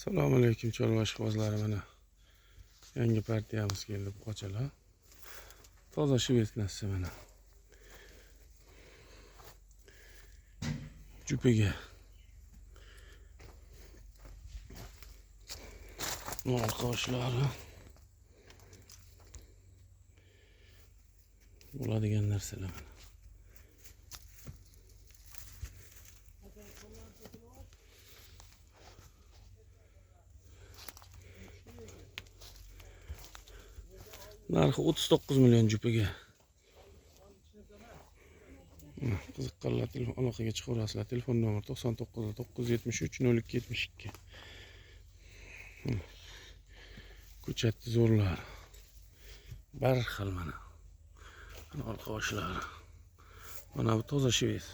Assalomu alaykum chorva ishqibozlari, mana yangi partiyamiz keldi bu qochalar. Toza shved nassi mana. Jupiga. Orqoshlari. Bo'ladigan narsalar mana. Narxi 39 million jupiga. Qiziqqanlar aloqaga chiqaverasizlar. Telefon nomeri 99 973 02 72. Ko'chatni zo'rlar. Bir xil mana. Orqa oshlari. Mana bu toza shved.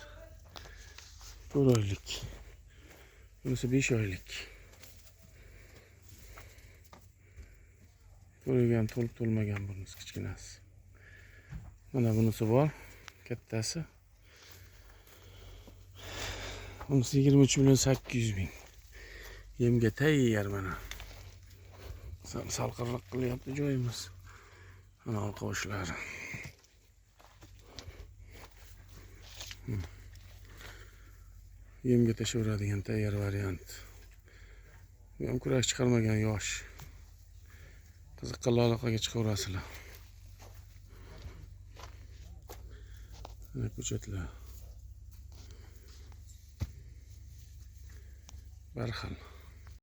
4 oylik. Bunisi 5 oylik. To'lgan, to'lmagan bunisi kichkinasi. Mana bunisi bor, kattasi. Bunisi 23 million 800 ming. Yemga tayyor mana. Salqinroq qilyapti joyimiz. Mana orqa oshlari. Yemga tashaveradigan tayyor variant. Bu ham kurak chiqarmagan yosh. Qiziqqanlar aloqaga chiqaverasizlar. Mana ko'chatlar. Bir xil.